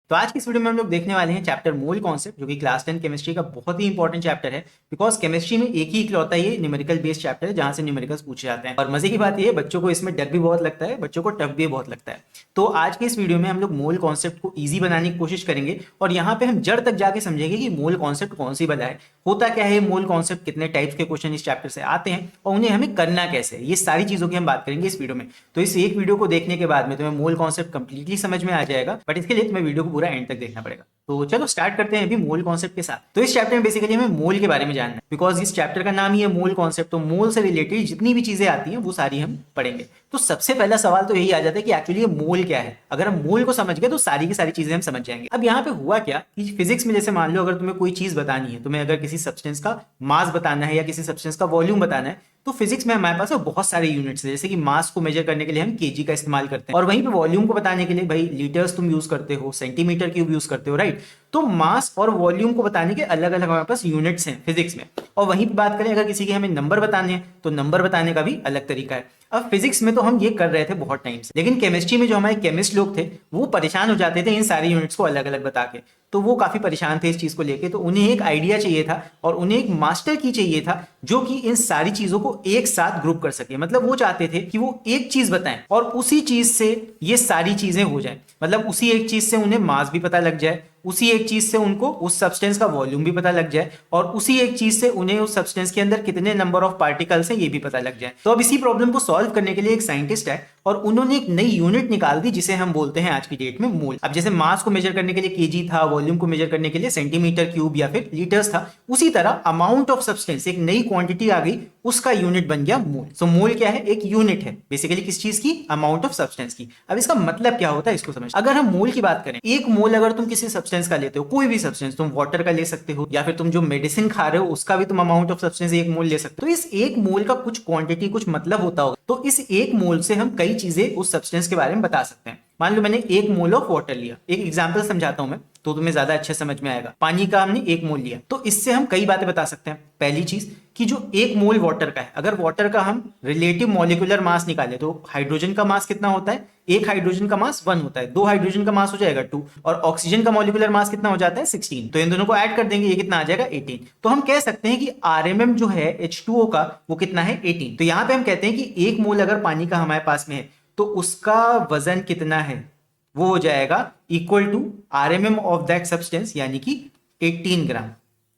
तो आज की इस वीडियो में हम लोग देखने वाले हैं चैप्टर मोल कॉन्सेप्ट, जो कि क्लास 10 केमिस्ट्री का बहुत ही इंपॉर्टेंट चैप्टर है। बिकॉज केमिस्ट्री में एक ही इकलौता ये न्यूमेरिकल बेस्ड चैप्टर है जहां से न्यूमेरिकल्स पूछे जाते हैं। और मजे की बात ये है, बच्चों को इसमें डर भी बहुत लगता है, बच्चों को टफ भी बहुत लगता है। तो आज के इस वीडियो में हम लोग मोल कॉन्सेप्ट को ईजी बनाने की कोशिश करेंगे और यहाँ पे हम जड़ तक जाके समझेंगे कि मोल कॉन्सेप्ट कौन सी बला है, होता क्या है मोल कॉन्सेप्ट, कितने टाइप्स के क्वेश्चन इस चैप्टर से आते हैं और उन्हें हमें करना कैसे है। ये सारी चीजों की हम बात करेंगे इस वीडियो में। तो इस एक वीडियो को देखने के बाद में तुम्हें मोल कॉन्सेप्ट कंप्लीटली समझ में आ जाएगा, बट इसके लिए तुम्हें वीडियो को पूरा एंड तक देखना पड़ेगा। तो चलो स्टार्ट करते हैं अभी मोल कॉन्सेप्ट के साथ। तो इस चैप्टर में बेसिकली हमें मोल के बारे में जानना है, बिकॉज इस चैप्टर का नाम ही है मोल कॉन्सेप्ट। तो मोल से रिलेटेड जितनी भी चीजें आती हैं वो सारी हम पढ़ेंगे। तो सबसे पहला सवाल तो यही आ जाता है कि एक्चुअली ये मोल क्या है। अगर हम मोल को समझ गए तो सारी की सारी चीजें हम समझ जाएंगे। अब यहाँ पे हुआ क्या कि फिजिक्स में जैसे मान लो अगर तुम्हें कोई चीज बतानी है, तुम्हें अगर किसी सब्सटेंस का मास बताना है या किसी सब्सटेंस का वॉल्यूम बताना है, तो फिजिक्स में हमारे पास बहुत सारे यूनिट्स हैं। जैसे कि मास को मेजर करने के लिए हम केजी का इस्तेमाल करते हैं, और वहीं पे वॉल्यूम को बताने के लिए भाई लीटर्स तुम यूज करते हो, सेंटीमीटर क्यूब यूज करते हो, राइट। तो मास और वॉल्यूम को बताने के अलग अलग हमारे पास यूनिट्स हैं फिजिक्स में। और वहीं पे बात करें अगर किसी के हमें नंबर बताने हैं तो नंबर बताने का भी अलग तरीका है। अब फिजिक्स में तो हम ये कर रहे थे बहुत टाइम से, लेकिन केमिस्ट्री में जो हमारे केमिस्ट लोग थे वो परेशान हो जाते थे इन सारे यूनिट्स को अलग अलग बता के। तो वो काफी परेशान थे इस चीज को लेके। तो उन्हें एक आइडिया चाहिए था और उन्हें एक मास्टर की चाहिए था जो कि इन सारी चीजों को एक साथ ग्रुप कर सके। मतलब वो चाहते थे कि वो एक चीज बताएं और उसी चीज से ये सारी चीजें हो जाएं। मतलब उसी एक चीज से उन्हें मास भी पता लग जाए, उसी एक चीज से उनको उस सब्सटेंस का वॉल्यूम भी पता लग जाए, और उसी एक चीज से उन्हें उस सब्सटेंस के अंदर कितने नंबर ऑफ पार्टिकल्स हैं ये भी पता लग जाए। तो अब इसी प्रॉब्लम को सॉल्व करने के लिए एक साइंटिस्ट है और उन्होंने एक नई यूनिट निकाल दी जिसे हम बोलते हैं आज की डेट में मोल। अब जैसे मास को मेजर करने के लिए केजी था, वॉल्यूम को मेजर करने के लिए सेंटीमीटर क्यूब या फिर लीटर्स था, उसी तरह अमाउंट ऑफ सब्सटेंस एक नई क्वांटिटी आ गई, उसका यूनिट बन गया मोल। सो मोल क्या है? एक यूनिट है बेसिकली किस चीज की? अमाउंट ऑफ सब्सटेंस की। अब इसका मतलब क्या होता है इसको समझ। अगर हम मोल की बात करें, एक मोल अगर तुम किसी सब्सटेंस का लेते हो, कोई भी सब्सटेंस, तुम वाटर का ले सकते हो या फिर तुम जो मेडिसिन खा रहे हो उसका भी तुम अमाउंट ऑफ सब्सटेंस एक मोल ले सकते हो। तो इस एक मोल का कुछ क्वांटिटी, कुछ मतलब होता होगा। तो इस एक मोल से हम कई चीजें उस सब्सटेंस के बारे में बता सकते हैं। मान लो मैंने एक मोल ऑफ वाटर लिया, एक एग्जांपल समझाता हूं मैं तो तुम्हें ज्यादा अच्छे समझ में आएगा। पानी का हमने एक मोल लिया, तो इससे हम कई बातें बता सकते हैं। पहली चीज कि जो एक मोल वाटर का है, अगर वाटर का हम रिलेटिव मॉलिक्यूलर मास निकाले तो हाइड्रोजन का मास कितना होता है? एक हाइड्रोजन का मास 1 होता है, दो हाइड्रोजन का मास हो जाएगा 2, और ऑक्सीजन का मॉलिक्यूलर मास कितना हो जाता है? 16। तो इन दोनों को ऐड कर देंगे, ये कितना आ जाएगा? 18। तो हम कह सकते हैं कि आरएमएम जो है H2O का वो कितना है? 18। तो यहां पे हम कहते हैं कि एक मोल अगर पानी का हमारे पास में है तो उसका वजन कितना है? वो हो जाएगा equal to RMM of that substance, यानी कि 18 ग्राम।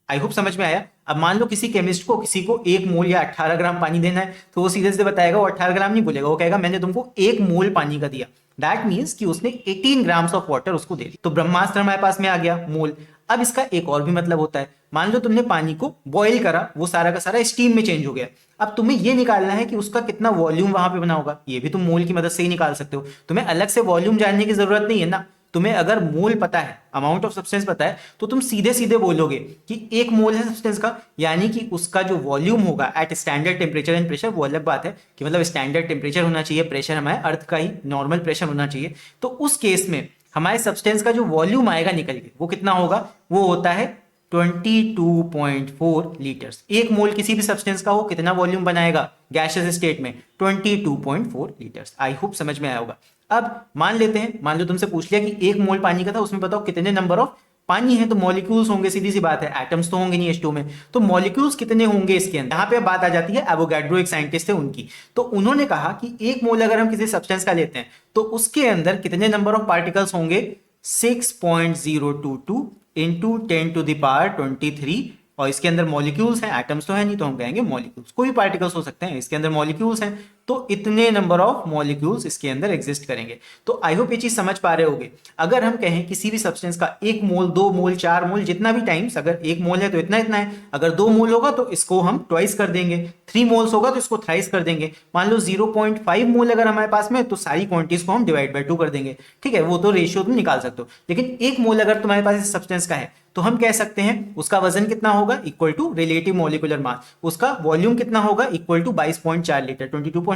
आई होप समझ में आया। अब मान लो किसी केमिस्ट को किसी को 1 मोल या 18 ग्राम पानी देना है, तो वो सीधे से बताएगा, वो 18 ग्राम नहीं बोलेगा, वो कहेगा मैंने तुमको 1 मोल पानी का दिया। दैट मीन्स कि उसने 18 ग्राम्स ऑफ वाटर उसको दे दी। तो ब्रह्मास्त्र हमारे पास में आ गया मोल। अब इसका एक और भी मतलब होता है। मान लो तुमने पानी को बॉईल करा, वो सारा का सारा स्टीम में चेंज हो गया। अब तुम्हें ये निकालना है कि उसका कितना वॉल्यूम वहां पे बना होगा। ये भी तुम मोल की मदद से ही निकाल सकते हो। तुम्हें अलग से वॉल्यूम जानने की जरूरत नहीं है ना। तुम्हें अगर मोल पता है, अमाउंट ऑफ सब्सटेंस पता है, तो तुम सीधे सीधे बोलोगे कि 1 मोल है सब्सटेंस का, यानी कि उसका जो वॉल्यूम होगा at standard temperature and pressure, वो अलग बात है कि मतलब स्टैंडर्ड टेम्परेचर होना चाहिए, प्रेशर हमारे अर्थ का ही नॉर्मल प्रेशर होना चाहिए। तो उस केस में हमारे सब्सटेंस का जो वॉल्यूम आएगा निकल के, वो कितना होगा? वो होता है 22.4 लीटर्स। एक मोल किसी भी सब्सटेंस का हो कितना वॉल्यूम बनाएगा गैसियस स्टेट में? 22.4 लीटर्स। आई होप समझ में आया होगा। अब मान लेते हैं, मान लो तुमसे पूछ लिया कि 1 मोल पानी का था, उसमें बताओ कितने नंबर ऑफ पानी है। तो मॉलिक्यूल्स होंगे, सीधी सी बात है, एटम्स तो होंगे नहीं H2 में, तो मॉलिक्यूल्स कितने होंगे इसके अंदर। यहाँ पे बात आ जाती है एवोगैड्रो, एक साइंटिस्ट थे उनकी। तो उन्होंने कहा कि 1 मोल अगर हम किसी सब्सटेंस का लेते हैं तो उसके अंदर कितने नंबर ऑफ पार्टिकल्स होंगे? 6.022 इंटू 10⁻23। और इसके अंदर मॉलिक्यूल्स हैं, एटम्स तो है नहीं, तो हम कहेंगे मॉलिक्यूल्स। कोई भी पार्टिकल्स हो सकते हैं, इसके अंदर मॉलिक्यूल्स हैं, तो इतने नंबर ऑफ मॉलिक्यूल्स इसके अंदर एग्जिस्ट करेंगे। तो आई होप ये चीज समझ पा रहे होगे। अगर हम कहें किसी भी सब्सटेंस का 1 मोल, 2 मोल, 4 मोल, जितना भी टाइम्स, अगर 1 मोल है तो इतना इतना है, अगर 2 मोल होगा तो इसको हम ट्वाइस कर देंगे, 3 मोल्स होगा तो इसको थ्राइस कर देंगे। मान लो 0.5 मोल अगर हमारे पास में, तो सारी क्वांटिटीज को हम डिवाइड बाय 2 कर देंगे। ठीक है, वो तो रेशियो तुम निकाल सकते हो। लेकिन 1 मोल अगर तुम्हारे पास इस सब्सटेंस का है तो हम कह सकते हैं उसका वजन कितना होगा? Equal to relative molecular mass. उसका वॉल्यूम कितना होगा? Equal to 22.4 litre,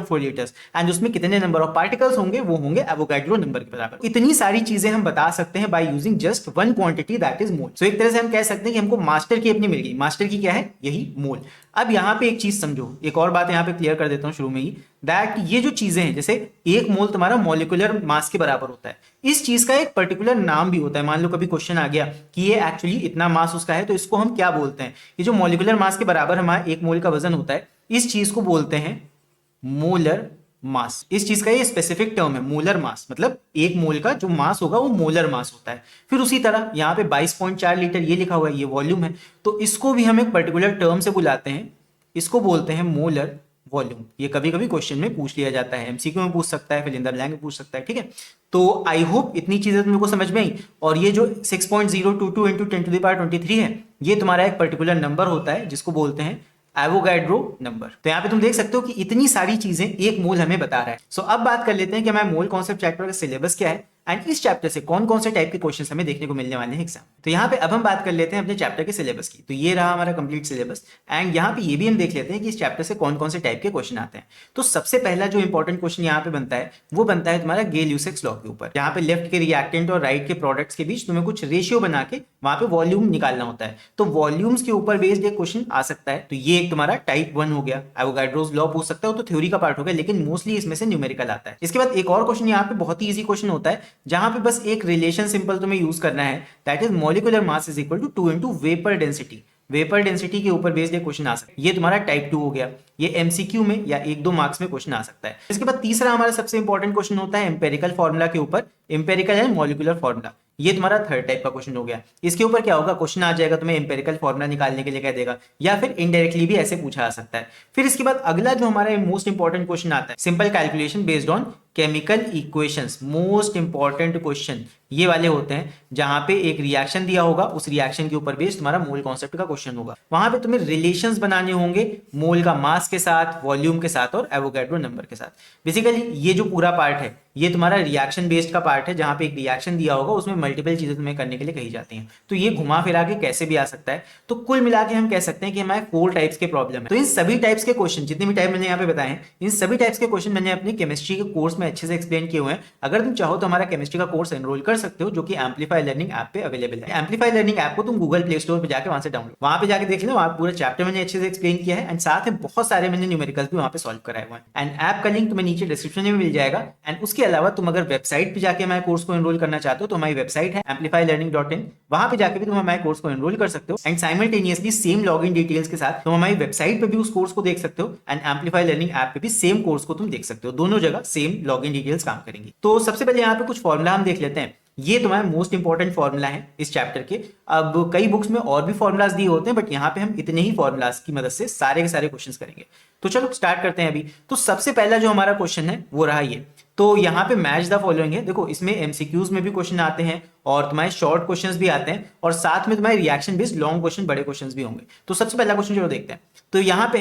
22.4 litres and उसमें कितने नंबर ऑफ पार्टिकल्स होंगे, वो होंगे एवोगाड्रो नंबर के बराबर। इतनी सारी चीजें हम बता सकते हैं by using just one quantity that is mole. So एक तरह से हम कह सकते हैं कि हमको मास्टर की अपनी मिल गई। मास्टर की क्या है, यही मोल। अब यहाँ पे एक चीज समझो, एक और बात यहाँ पे क्लियर कर देता हूँ शुरू में ही, दैट ये जो चीजें हैं, जैसे एक मोल तुम्हारा मॉलिक्यूलर मास के बराबर होता है, इस चीज का एक पर्टिकुलर नाम भी होता है। मान लो कभी क्वेश्चन आ गया कि ये एक्चुअली इतना मास उसका है, तो इसको हम क्या बोलते हैं, ये जो मॉलिक्यूलर मास के बराबर हमारा एक मोल का वजन होता है, इस चीज को बोलते हैं मोलर मास। इस चीज का ये स्पेसिफिक टर्म है, मोलर मास, मतलब एक मोल का जो मास होगा वो मोलर मास होता है। फिर उसी तरह यहाँ पे 22.4 लीटर ये लिखा हुआ है, ये वॉल्यूम है, तो इसको भी हम एक पर्टिकुलर टर्म से बुलाते हैं, इसको बोलते हैं मोलर वॉल्यूम। ये कभी कभी क्वेश्चन में पूछ लिया जाता है, एमसीक्यू में पूछ सकता है, फिर इन द ब्लैंक में पूछ सकता है, ठीक है। तो आई होप इतनी चीजें तुमको समझ में आई। और ये जो 6.022 इंटू 10⁻23 है, ये तुम्हारा एक पर्टिकुलर नंबर होता है जिसको बोलते हैं एवोगाड्रो नंबर। तो यहाँ पे तुम देख सकते हो कि इतनी सारी चीजें एक मोल हमें बता रहा है। सो अब बात कर लेते हैं कि हमारे मोल कॉन्सेप्ट चैप्टर का सिलेबस क्या है एंड इस चैप्टर से कौन कौन से टाइप के क्वेश्चंस हमें देखने को मिलने वाले हैं एग्जाम। तो यहाँ पे अब हम बात कर लेते हैं अपने चैप्टर के सिलेबस की। तो ये रहा हमारा कंप्लीट सिलेबस एंड यहाँ पे ये भी हम देख लेते हैं कि इस चैप्टर से कौन कौन से टाइप के क्वेश्चन आते हैं। तो सबसे पहला जो इंपॉर्टेंट क्वेश्चन यहाँ पे बनता है वो बनता है तुम्हारा गेल-यूसेक्स लॉ के ऊपर। यहाँ पे लेफ्ट के रिएक्टेंट और राइट के प्रोडक्ट्स के बीच तुम्हें कुछ रेशियो बना के वहां पे वॉल्यूम निकालना होता है। तो वॉल्यूम्स के ऊपर बेस्ड एक क्वेश्चन आ सकता है। तो ये एक तुम्हारा टाइप 1 हो गया, एवोगाड्रोस लॉ पूछ सकता है, तो थ्योरी का पार्ट हो गया, लेकिन मोस्टली इसमें से न्यूमेरिकल आता है। इसके बाद एक और क्वेश्चन यहाँ पे बहुत ही इजी क्वेश्चन होता है, जहां पे बस एक रिलेशन सिंपल तुम्हें यूज करना है, that is molecular mass is equal to 2 into vapour density. Vapour density के ऊपर बेस्ड एक क्वेश्चन आ सकता है, ये तुम्हारा टाइप 2 हो गया। ये एमसीक्यू में या 1-2 मार्क्स में क्वेश्चन आ सकता है। इसके बाद तीसरा हमारा सबसे इंपॉर्टेंट क्वेश्चन होता है एम्पेरिकल फॉर्मूला के ऊपर, एम्पेरिकल एंड मॉलिक्यूलर फॉर्मूला। ये तुम्हारा थर्ड टाइप का क्वेश्चन हो गया। इसके ऊपर क्या होगा, क्वेश्चन आ जाएगा तुम्हें एम्पेरिकल फॉर्मूला निकालने के लिए कह देगा, या फिर इनडायरेक्टली भी ऐसे पूछा जा सकता है। फिर इसके बाद अगला जो हमारा मोस्ट इंपॉर्टेंट क्वेश्चन आता है, simple calculation based on chemical equations. Most important question ये वाले होते हैं जहां पे एक रिएक्शन दिया होगा, उस रिएक्शन के ऊपर बेस्ड तुम्हारा मोल कॉन्सेप्ट का क्वेश्चन होगा। वहां पे तुम्हें रिलेशंस बनाने होंगे मोल का मास के साथ, वॉल्यूम के साथ और एवोगाड्रो नंबर के साथ। बेसिकली ये जो पूरा पार्ट है ये तुम्हारा रिएक्शन बेस्ड का पार्ट है, जहां पे एक रिएक्शन दिया होगा उसमें मल्टीपल चीजें तुम्हें करने के लिए कही जाती हैं। तो ये घुमा फिरा के कैसे भी आ सकता है। तो कुल मिला के हम कह सकते हैं कि हमारे 4 टाइप्स के प्रॉब्लम है। तो इन सभी टाइप्स के क्वेश्चन, जितने भी टाइप मैंने यहाँ पे बताए हैं, इन सभी टाइप्स के क्वेश्चन मैंने अपने केमिस्ट्री के कोर्स में अच्छे से एक्सप्लेन किए हुए हैं। अगर तुम चाहो तो हमारा केमिस्ट्री का कोर्स एनरोल कर सकते हो, जो कि एम्पलीफाई लर्निंग ऐप पे अवेलेबल है। एम्पलीफाई लर्निंग ऐप को तुम गूगल प्ले स्टोर पे जाकर वहां से डाउनलोड, वहां पे जाकर देख लो, वहां पूरा चैप्टर मैंने अच्छे से एक्सप्लेन किया है एंड साथ में बहुत सारे मैंने न्यूमेरिकल्स भी वहां पे सॉल्व कराए हुए हैं। एंड ऐप का लिंक तुम्हें नीचे डिस्क्रिप्शन में मिल जाएगा। एंड उसके अलावा तुम अगर वेबसाइट पे जाके हमारे कोर्स को एनरोल करना चाहते हो तो हमारी वेबसाइट है amplifylearning.in, वहां पे जाके भी तुम हमारे कोर्स को एनरोल कर सकते हो। And simultaneously same login details के साथ तुम हमारी वेबसाइट पे भी उस कोर्स को देख सकते हो एंड एम्पलीफाई लर्निंग ऐप पे भी सेम कोर्स को तुम देख सकते हो। दोनों जगह सेम लॉगिन डिटेल्स काम करेंगी। तो सबसे पहले यहाँ पे कुछ फॉर्मूला हम देख लेते हैं। ये तुम्हारा मोस्ट इंपॉर्टेंट फॉर्मूला है इस चैप्टर के। अब कई बुक्स में और भी फॉर्मुलाज दिए होते हैं, बट यहाँ पे हम इतने ही फॉर्मुलाज की मदद से सारे के सारे क्वेश्चंस करेंगे। तो चलो स्टार्ट करते हैं अभी। तो सबसे पहला जो हमारा क्वेश्चन है वो रहा ये। तो यहाँ पे मैच द फॉलोइंग है। देखो इसमें एमसीक्यूज में भी क्वेश्चन आते हैं और तुम्हारे शॉर्ट क्वेश्चंस भी आते हैं और साथ में तुम्हारे रिएक्शन बेस्ड लॉन्ग क्वेश्चन, बड़े क्वेश्चंस भी होंगे। तो सबसे पहला क्वेश्चन चलो देखते हैं। तो यहाँ पे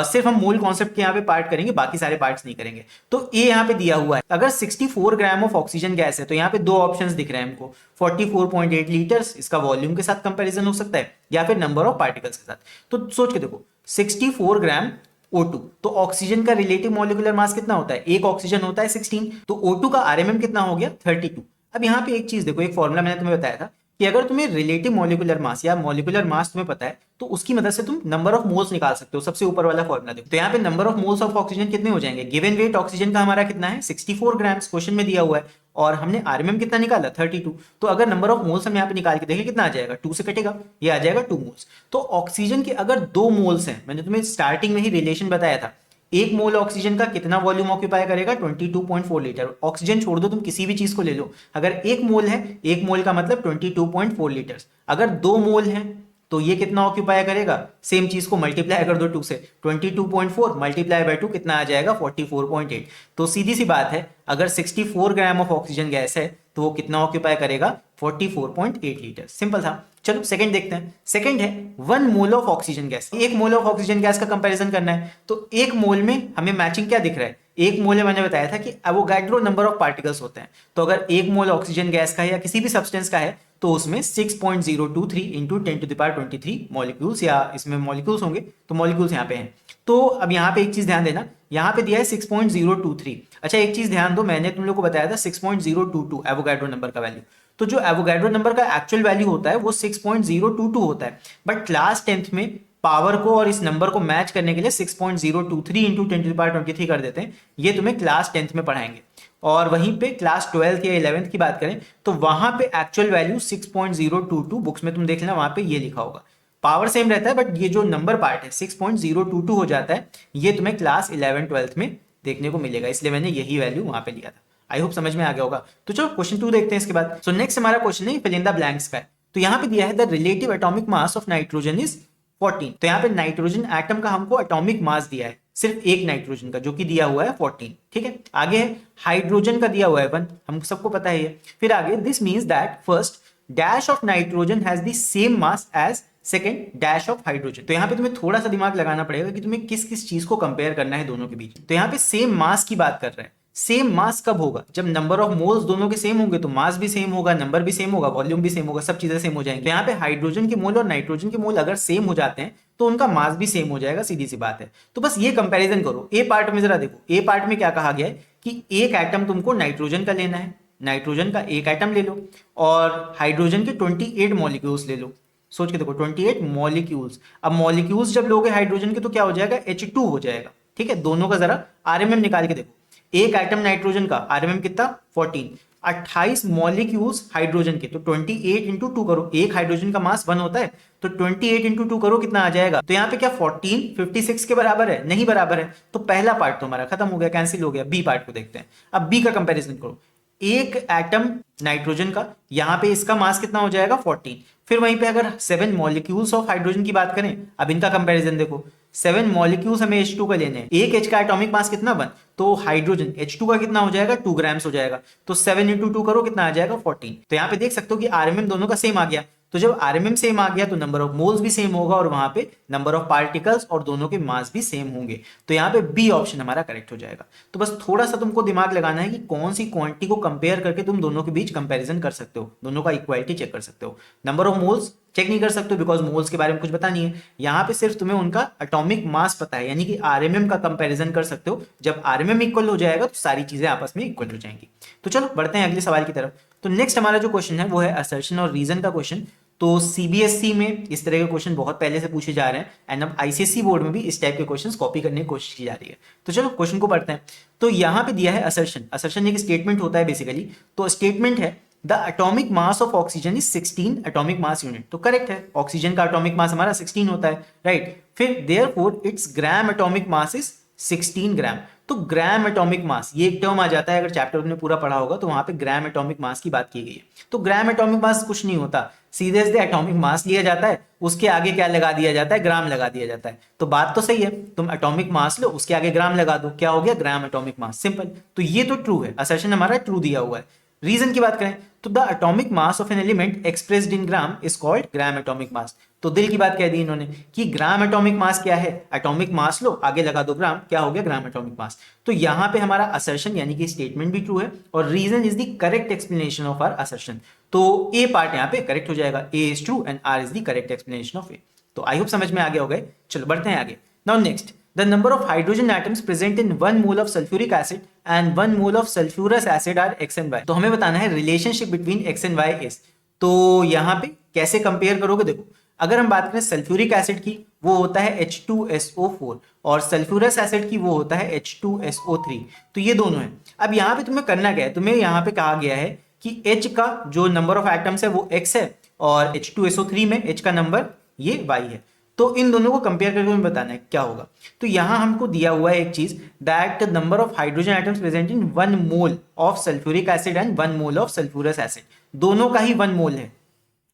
सिर्फ हम मूल कॉन्सेप्ट के यहाँ पे पार्ट करेंगे, बाकी सारे पार्ट्स नहीं करेंगे। तो ए यहाँ पे दिया हुआ है, अगर 64 ग्राम ऑफ ऑक्सीजन गैस है, तो यहाँ पे 2 ऑप्शंस दिख रहे हैं हमको, 44.8 लीटर्स, इसका वॉल्यूम के साथ कंपैरिजन हो सकता है या फिर नंबर ऑफ पार्टिकल्स के साथ। तो सोच के देखो 64 ग्राम O2, तो ऑक्सीजन का रिलेटिव मॉलिक्यूलर मास कितना होता है, एक ऑक्सीजन होता है 16, तो O2 का RMM कितना हो गया 32। अब यहाँ पे एक चीज देखो, एक फॉर्मूला मैंने तुम्हें बताया था कि अगर तुम्हें रिलेटिव मॉलिक्यूलर मास या मॉलिक्यूलर मास तुम्हें पता है तो उसकी मदद से तुम नंबर ऑफ मोल्स निकाल सकते हो। सबसे ऊपर वाला फॉर्मूला देखो, तो यहाँ पे number of moles of oxygen कितने हो जाएंगे, गिवन वेट ऑक्सीजन का हमारा कितना है 64 ग्राम्स, क्वेश्चन में दिया हुआ है, और हमने आरएमएम कितना निकाला 32। तो अगर नंबर ऑफ मोल्स हम यहाँ पे निकाल के देखें कितना आ जाएगा, 2 से कटेगा, ये आ जाएगा 2 मोल्स। तो ऑक्सीजन के अगर 2 मोल्स हैं, मैंने तुम्हें स्टार्टिंग में ही रिलेशन बताया था, एक मोल ऑक्सीजन का कितना वॉल्यूम ऑक्यूपाई करेगा 22.4 लीटर। ऑक्सीजन छोड़ दो, तुम किसी भी चीज को ले लो, अगर एक मोल है, एक मोल का मतलब 22.4 लीटर्स। अगर 2 मोल हैं तो ये कितना ऑक्यूपाई करेगा, सेम चीज को मल्टीप्लाई कर दो 2 से, 22.4 मल्टीप्लाई बाय 2 कितना आ जाएगा 44.8। तो सीधी सी बात है, अगर 64 ग्राम ऑफ ऑक्सीजन गैस है तो वो कितना ऑक्यूपाई करेगा 44.8 लीटर। सिंपल था। चलो सेकंड देखते हैं। सेकंड है 1 मोल ऑफ ऑक्सीजन गैस। एक मोल ऑफ ऑक्सीजन गैस का कंपैरिजन करना है, तो एक मोल में हमें मैचिंग क्या दिख रहा है, एक मोल में मैंने बताया था कि एवोगाड्रो नंबर ऑफ पार्टिकल्स होते हैं। तो अगर एक मोल ऑक्सीजन गैस का है या किसी भी सब्सटेंस का है तो उसमें 6.023 इंटू 10⁻23 मॉलिक्यूल्स, या इसमें मॉलिक्यूल्स होंगे तो मॉलिक्यूल्स यहाँ पे हैं। तो अब यहाँ पे एक चीज ध्यान देना, यहाँ पे दिया है 6.023। अच्छा एक चीज ध्यान दो, मैंने तुम लोग को बताया था 6.022 एवोगाड्रो नंबर का वैल्यू। तो जो एवोगाड्रो नंबर का एक्चुअल वैल्यू होता है वो 6.022 होता है, बट क्लास 10th में पावर को और इस नंबर को मैच करने के लिए 6.023 इंटू 10⁻23 कर देते हैं। ये तुम्हें क्लास 10th में पढ़ाएंगे। और वहीं पे क्लास 12th या 11th की बात करें तो वहां पे एक्चुअल वैल्यू 6.022, बुक्स में तुम देख लेना, वहां पे ये लिखा होगा। पावर सेम रहता है बट ये जो नंबर पार्ट है 6.022 हो जाता है, ये तुम्हें क्लास 11 12th में देखने को मिलेगा, इसलिए मैंने यही वैल्यू वहां पे लिया था। आई होप समझ में आ गया होगा। तो चलो क्वेश्चन 2 देखते हैं इसके बाद। सो नेक्स्ट हमारा क्वेश्चन है फिल इन द ब्लैंक्स का। तो यहाँ पे दिया है the relative atomic mass of nitrogen is 14। तो यहाँ पे नाइट्रोजन एटम का हमको एटॉमिक मास दिया है, सिर्फ एक नाइट्रोजन का, जो कि दिया हुआ है 14। ठीक है, आगे है हाइड्रोजन का दिया हुआ है 1, हम सबको पता है ये। फिर आगे this means that first dash of nitrogen has the same mass as second dash of hydrogen. तो यहाँ पे तुम्हें थोड़ा सा दिमाग लगाना पड़ेगा कि तुम्हें किस किस चीज को कंपेयर करना है दोनों के बीच। तो यहाँ पे सेम मास की बात कर रहे हैं। सेम मास कब होगा? जब नंबर ऑफ मोल्स दोनों के सेम होंगे, तो मास भी सेम होगा, नंबर भी सेम होगा, वॉल्यूम भी सेम होगा, सब चीजें सेम हो जाएंगी। तो यहाँ पे हाइड्रोजन के मोल और नाइट्रोजन के मोल अगर सेम हो जाते हैं तो उनका मास भी सेम हो जाएगा, सीधी सी बात है। तो बस ये कंपैरिजन करो। ए पार्ट में जरा देखो, ए पार्ट में क्या कहा गया है कि एक एटम तुमको नाइट्रोजन का लेना है, नाइट्रोजन का एक एटम ले लो, और हाइड्रोजन के 28 मॉलिक्यूल्स ले लो। सोच के देखो 28 मॉलिक्यूल्स। अब मॉलिक्यूल्स जब लोगे हाइड्रोजन के तो क्या हो जाएगा? H2 हो जाएगा। ठीक है, दोनों का जरा आरएमएम निकाल के देखो। एक एटम नाइट्रोजन का आरएमएम कितना? 14। 28 मॉलिक्यूल्स हाइड्रोजन के, तो 28 इंटू 2 करो। एक हाइड्रोजन का मास 1 होता है, तो 28 इंटू 2 करो, कितना आ जाएगा? तो यहाँ पे क्या 14 56 के बराबर है? नहीं बराबर है। तो पहला पार्ट तो हमारा खत्म हो गया, कैंसिल हो गया। बी पार्ट को देखते हैं। अब बी का कंपैरिजन करो। एक एटम नाइट्रोजन का, यहां पे इसका मास कितना हो जाएगा? 14। फिर वहीं पे अगर 7 मॉलिक्यूल्स ऑफ हाइड्रोजन की बात करें, अब इनका कंपैरिजन देखो। 7 मॉलिक्यूल्स हमें H2 का लेने हैं। एक H का एटॉमिक मास कितना? 1। तो हाइड्रोजन H2 का कितना हो जाएगा? 2 ग्राम्स हो जाएगा। तो 7 इंटू 2 करो, कितना आ जाएगा? 14। तो यहाँ पे देख सकते हो कि आरएमएम दोनों का सेम आ गया। तो जब आरएमएम सेम आ गया तो नंबर ऑफ मोल्स भी सेम होगा, और वहां पे नंबर ऑफ पार्टिकल्स और दोनों के मास भी सेम होंगे। तो यहाँ पे बी ऑप्शन हमारा करेक्ट हो जाएगा। तो बस थोड़ा सा तुमको दिमाग लगाना है कि कौन सी क्वांटिटी को कंपेयर करके तुम दोनों के बीच कंपैरिजन कर सकते हो, दोनों का इक्वालिटी चेक कर सकते हो। नंबर ऑफ मोल्स चेक नहीं कर सकते हो बिकॉज मोल्स के बारे में कुछ पता नहीं है। यहाँ पे सिर्फ तुम्हें उनका एटॉमिक मास पता है, यानी कि आरएमएम का कंपैरिजन कर सकते हो। जब आरएमएम इक्वल हो जाएगा तो सारी चीजें आपस में इक्वल हो जाएंगी। तो चलो बढ़ते हैं अगले सवाल की तरफ। तो नेक्स्ट हमारा जो क्वेश्चन है वो है असर्शन और रीजन का क्वेश्चन। तो सीबीएसई में इस तरह के क्वेश्चन बहुत पहले से पूछे जा रहे हैं, एंड अब आईसीएसई बोर्ड में भी इस टाइप के क्वेश्चंस कॉपी करने की कोशिश की जा रही है। तो चलो क्वेश्चन को पढ़ते हैं। तो यहाँ पे दिया है असर्शन। असर्शन एक स्टेटमेंट होता है बेसिकली। तो स्टेटमेंट है the atomic mass of oxygen is 16 atomic mass unit. तो करेक्ट है, ऑक्सीजन का एटॉमिक मास हमारा 16 होता है, राइट। फिर therefore it's gram atomic mass is 16 ग्राम। तो ग्राम एटॉमिक मास ये एक टर्म आ जाता है, अगर चैप्टर में पूरा पढ़ा होगा तो वहां पे ग्राम एटॉमिक मास की बात की गई है। तो ग्राम एटॉमिक मास कुछ नहीं होता, सीधे सीधे एटॉमिक मास लिया जाता है, उसके आगे क्या लगा दिया जाता है? ग्राम लगा दिया जाता है। तो बात तो सही है, तुम एटॉमिक मास लो, उसके आगे ग्राम लगा दो, क्या हो गया? Gram atomic mass, simple. तो ये तो ट्रू है, असर्शन हमारा ट्रू दिया हुआ है। रीजन की बात करें तो the atomic mass of an element expressed in gram is called gram atomic mass. तो दिल की बात कह दी इन्होंने कि ग्राम एटॉमिक मास क्या है? एटॉमिक मास लो, आगे लगा दो ग्राम, क्या हो गया? Gram atomic mass. तो यहां पे हमारा असर्शन यानी कि स्टेटमेंट भी ट्रू है, और reason is the correct explanation of our assertion. तो ए पार्ट यहाँ पे करेक्ट हो जाएगा, A is true and R is the correct explanation of A. तो आई होप समझ में आ गया होगा। चलो बढ़ते हैं आगे। Now next, the number of hydrogen atoms present in 1 mole of sulfuric acid and 1 mole of sulfurous acid are x and y। तो हमें बताना है relationship between x and y is। तो यहाँ पे कैसे कंपेयर करोगे? देखो, अगर हम बात करें सल्फ्यूरिक एसिड की, वो होता है H2SO4, और सल्फ्यूरस एसिड की वो होता है H2SO3। तो ये दोनों है। अब यहाँ पे तुम्हें करना क्या है? तुम्हें यहाँ पे कहा गया है कि H का जो नंबर ऑफ एटम्स है वो x है, और H2SO3 में H का नंबर ये y है। तो इन दोनों को कंपेयर करके हमें बताना है क्या होगा। तो यहां हमको दिया हुआ है एक चीज, that the number of hydrogen atoms present in 1 mole of sulphuric acid and 1 mole of sulphurous acid. दोनों का ही 1 मोल है,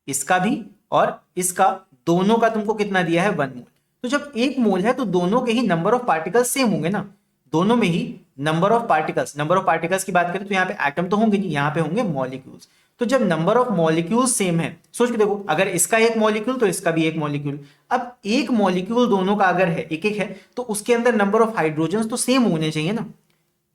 इसका भी और इसका, दोनों का तुमको कितना दिया है? 1 मोल। तो जब 1 मोल है तो दोनों के ही नंबर ऑफ पार्टिकल्स सेम होंगे ना, दोनों में ही नंबर ऑफ पार्टिकल्स की बात करें तो यहाँ पे एटम तो होंगे नहीं, यहाँ पे होंगे मॉलिक्यूल्स। तो जब नंबर ऑफ मॉलिक्यूल सेम है, सोच के देखो, अगर इसका एक मॉलिक्यूल तो इसका भी एक मॉलिक्यूल। अब एक मॉलिक्यूल दोनों का अगर है, एक एक है, तो उसके अंदर नंबर ऑफ हाइड्रोजन तो सेम होने चाहिए ना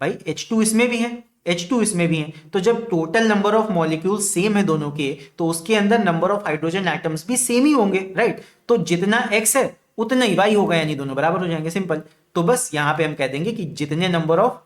भाई। H2 इसमें भी है, H2 इसमें भी है। तो जब total number of molecule same है दोनों के, तो उसके अंदर नंबर ऑफ हाइड्रोजन एटम्स भी सेम ही होंगे, राइट। तो जितना x है उतना ही y होगा, यानी दोनों बराबर हो जाएंगे, सिंपल। तो बस यहाँ पे हम कह देंगे कि जितने नंबर ऑफ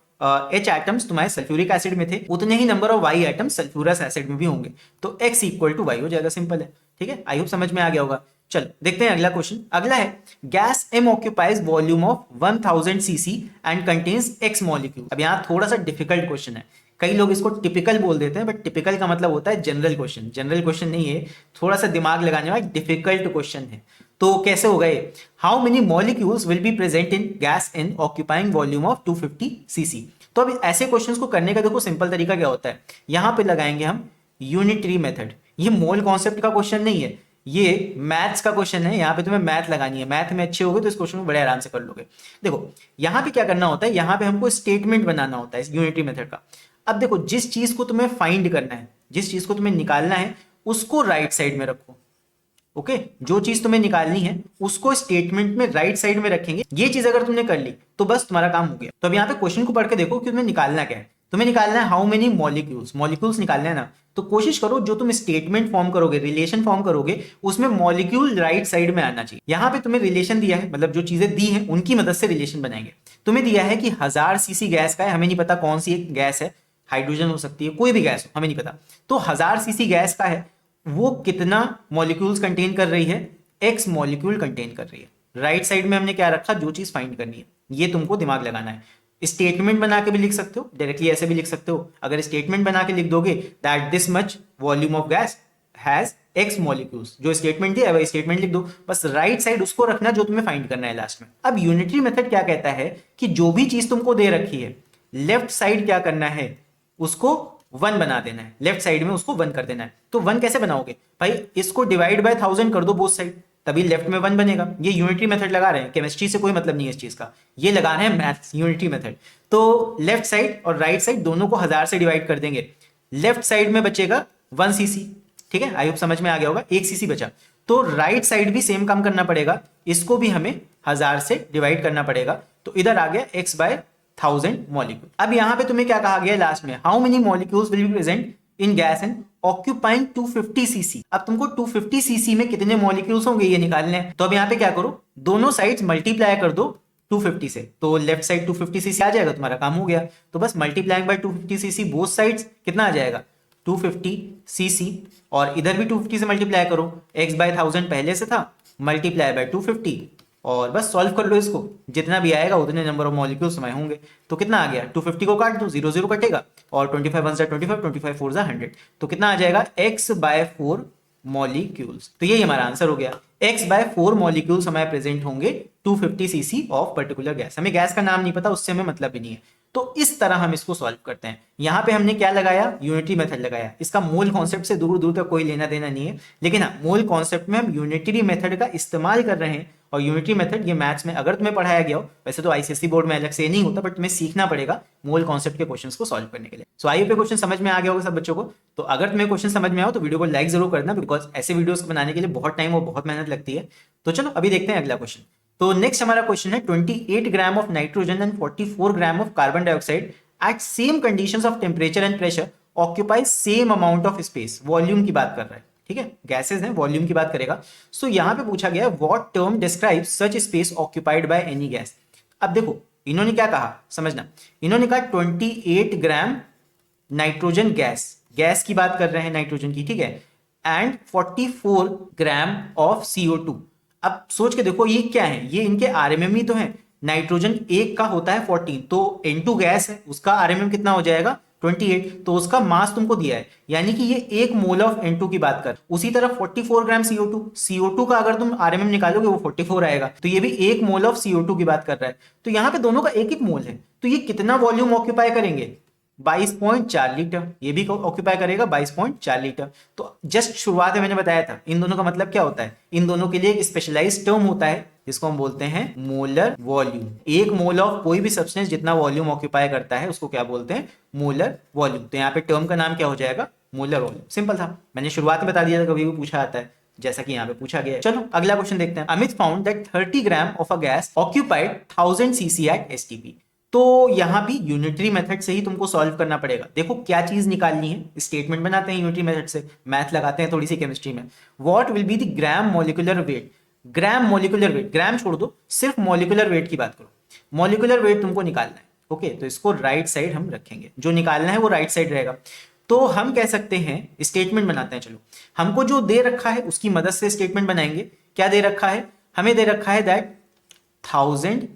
H एटम्स तुम्हारे सल्फ्यूरिक एसिड में थे उतने ही number of Y atoms sulphurous acid में भी होंगे, तो X इक्वल टू Y हो जाएगा, सिंपल है। ठीक है, आई होप समझ में आ गया होगा। चलो देखते हैं अगला क्वेश्चन। अगला है gas M occupies volume of 1000 cc and contains X molecule. अब यहाँ थोड़ा सा डिफिकल्ट क्वेश्चन है, कई लोग इसको टिपिकल बोल देते हैं, बट टिपिकल का मतलब होता है जनरल क्वेश्चन। जनरल क्वेश्चन नहीं है, थोड़ा सा दिमाग लगाने वाला डिफिकल्ट क्वेश्चन है। तो कैसे होगा ये? How many molecules will be present in gas in occupying volume of 250 cc। तो अब ऐसे क्वेश्चंस को करने का देखो सिंपल तरीका क्या होता है, यहां पे लगाएंगे हम यूनिटरी मेथड। ये मोल कॉन्सेप्ट का क्वेश्चन नहीं है, ये मैथ्स का क्वेश्चन है। यहाँ पे तुम्हें मैथ लगानी है, मैथ में अच्छे होगे तो इस क्वेश्चन को बड़े आराम से कर लोगे। देखो यहाँ पे क्या करना होता है, यहाँ पे हमको स्टेटमेंट बनाना होता है इस यूनिटरी मेथड का। अब देखो जिस चीज को तुम्हें फाइंड करना है, जिस चीज को तुम्हें निकालना है, उसको राइट साइड में रखो। ओके, जो चीज तुम्हें निकालनी है उसको स्टेटमेंट में राइट साइड में रखेंगे। ये चीज अगर तुमने कर ली तो बस तुम्हारा काम हो गया। तो अब यहाँ पे क्वेश्चन को पढ़ के देखो कि तुम्हें निकालना क्या है। तुम्हें निकालना है हाउ मेनी मॉलिक्यूल्स, मॉलिक्यूल्स निकालना है ना। तो कोशिश करो जो तुम स्टेटमेंट फॉर्म करोगे, रिलेशन फॉर्म करोगे, उसमें मॉलिक्यूल राइट साइड में आना चाहिए। यहाँ पे तुम्हें रिलेशन दिया है, मतलब जो चीजें दी हैं उनकी मदद से रिलेशन बनाएंगे। तुम्हें दिया है कि 1000 cc गैस का है, हमें नहीं पता कौन सी एक गैस है, हाइड्रोजन हो सकती है, कोई भी गैस हो, हमें नहीं पता। तो 1000 cc गैस का है, वो कितना मॉलिक्यूल्स कंटेन कर रही है? X मॉलिक्यूल कंटेन कर रही है। राइट साइड में हमने क्या रखा, जो चीज फाइंड करनी है, ये तुमको दिमाग लगाना है। स्टेटमेंट बना के भी लिख सकते हो, डायरेक्टली ऐसे भी लिख सकते हो। अगर स्टेटमेंट बना के लिख दोगे that this much volume of gas has X molecules, जो स्टेटमेंट दिया है वही स्टेटमेंट लिख दो, बस राइट साइड उसको रखना जो तुम्हें फाइंड करना है लास्ट में। अब यूनिटरी मेथड क्या कहता है कि जो भी चीज तुमको दे रखी है, लेफ्ट साइड क्या करना है, उसको 1 बना देना है। लेफ्ट साइड में उसको 1 कर देना है। तो 1 कैसे बनाओगे भाई, इसको डिवाइड बाय 1000 कर दो बोथ साइड, तभी लेफ्ट में 1 बनेगा। ये यूनिटरी मेथड लगा रहे हैं, केमिस्ट्री से कोई मतलब नहीं है इस चीज का, ये लगा रहे हैं मैथ्स, यूनिटरी मेथड। तो लेफ्ट साइड और राइट साइड दोनों को 1000 से डिवाइड कर देंगे, लेफ्ट साइड में बचेगा 1 cc। ठीक है, आई होप समझ में आ गया होगा, 1 cc बचा। तो राइट साइड भी सेम काम करना पड़ेगा, इसको भी हमें 1000 से डिवाइड करना पड़ेगा। तो इधर आ गया X बाय 1000 मॉलिक्यूल। अब यहां पे तुम्हें क्या कहा गया लास्ट में, how many molecules will be present in gas and occupying 250 cc। अब तुमको 250 cc में कितने मॉलिक्यूल्स होंगे ये निकालने हैं। तो अब यहाँ पे क्या करो, दोनों साइड्स मल्टीप्लाई कर दो 250 से, तो लेफ्ट साइड 250 cc आ जाएगा, तुम्हारा काम हो गया। तो बस multiplying by 250 cc both sides कितना आ जाएगा, 250 cc, और इधर भी 250 से मल्टीप्लाई करो, x बाय 1000 पहले से था, मल्टीप्लाई बाय 250, और बस सॉल्व कर लो इसको, जितना भी आएगा उतने नंबर ऑफ मॉलिक्यूल्स में होंगे। तो कितना आ गया, 250 को काट दो, 0 0 कटेगा, और 25 1 25, 25 4 100, तो कितना आ जाएगा, x बाय 4 मॉलिक्यूल्स। तो यही हमारा आंसर हो गया, x बाय 4 मॉलिक्यूल्स हमारे प्रेजेंट होंगे 250 cc ऑफ पर्टिकुलर गैस। हमें गैस का नाम नहीं पता, उससे हमें मतलब भी नहीं है। तो इस तरह हम इसको सॉल्व करते हैं। यहां पे हमने क्या लगाया, यूनिटरी मेथड लगाया। इसका मोल कॉन्सेप्ट से दूर दूर तक कोई लेना देना नहीं है, लेकिन हाँ मोल कॉन्सेप्ट में हम यूनिटरी मेथड का इस्तेमाल कर रहे हैं। और यूनिटरी मेथड ये मैथ्स में अगर तुम्हें पढ़ाया गया हो, वैसे तो आईसीएसई बोर्ड में अलग से नहीं होता, बट तुम्हें सीखना पड़ेगा मोल कॉन्सेप्ट के क्वेश्चंस को सॉल्व करने के लिए। सो आइए पे क्वेश्चन समझ में आ गया होगा सब बच्चों को। तो अगर तुम्हें क्वेश्चन समझ में आओ तो वीडियो को लाइक जरूर करना, बिकॉज ऐसे वीडियोस बनाने के लिए बहुत टाइम और बहुत मेहनत लगती है। तो चलो अभी देखते हैं अगला क्वेश्चन। तो नेक्स्ट हमारा क्वेश्चन है 28 gram of nitrogen and 44 gram of carbon dioxide eight same conditions of temperature and pressure occupy same amount of space. Volume की बात कर रहा है, ठीक है, गैसेस हैं, वॉल्यूम की बात करेगा। सो यहां पे पूछा गया what term describes such space occupied by any gas. अब देखो इन्होंने क्या कहा, समझना, इन्होंने कहा 28 ग्राम नाइट्रोजन गैस की बात कर रहे हैं, नाइट्रोजन की, ठीक है, एंड 44 ग्राम ऑफ CO2। अब सोच के देखो ये क्या है, ये इनके आरएमएम ही तो है। नाइट्रोजन एक का होता है 14, तो N2 गैस है, उसका आरएमएम कितना हो जाएगा 28, तो उसका मास तुमको दिया है, यानी कि ये 1 मोल ऑफ N2 की बात कर। उसी तरह 44 ग्राम CO2 का अगर तुम आरएमएम निकालोगे वो 44 आएगा, तो ये भी 1 मोल ऑफ CO2 की बात कर रहा है। तो यहाँ पे दोनों का 1 मोल है, तो ये कितना वॉल्यूम ऑक्यूपाई करेंगे, 22.4 लीटर। ये भी ऑक्यूपाई करेगा 22.4 लीटर। तो जस्ट शुरुआत में मैंने बताया था इन दोनों का मतलब क्या होता है, इन दोनों के लिए एक स्पेशलाइज्ड टर्म होता है जिसको हम बोलते हैं मोलर वॉल्यूम। 1 मोल ऑफ कोई भी सब्सटेंस जितना वॉल्यूम ऑक्यूपाई करता है उसको क्या बोलते हैं, मोलर वॉल्यूम। तो यहाँ पे टर्म का नाम क्या हो जाएगा, मोलर वॉल्यूम। सिंपल था, मैंने शुरुआत में बता दिया था, कभी भी पूछा आता है जैसा कि यहाँ पे पूछा गया है। चलो अगला क्वेश्चन देखते हैं। Amit found that 30 gram of a gas occupied 1000 cc at STP. तो यहां भी यूनिटरी मेथड से ही तुमको सॉल्व करना पड़ेगा। देखो क्या चीज निकालनी है, स्टेटमेंट बनाते हैं यूनिटरी मेथड से, मैथ लगाते हैं थोड़ी सी केमिस्ट्री में। What will be the gram molecular weight, gram molecular weight, gram छोड़ दो, सिर्फ मॉलिक्यूलर वेट की बात करो, मॉलिक्यूलर वेट तुमको निकालना है। ओके, तो इसको राइट साइड हम रखेंगे, जो निकालना है वो राइट साइड रहेगा। तो हम कह सकते हैं, स्टेटमेंट बनाते हैं, चलो हमको जो दे रखा है उसकी मदद से स्टेटमेंट बनाएंगे। क्या दे रखा है? हमें दे रखा है दैट 1000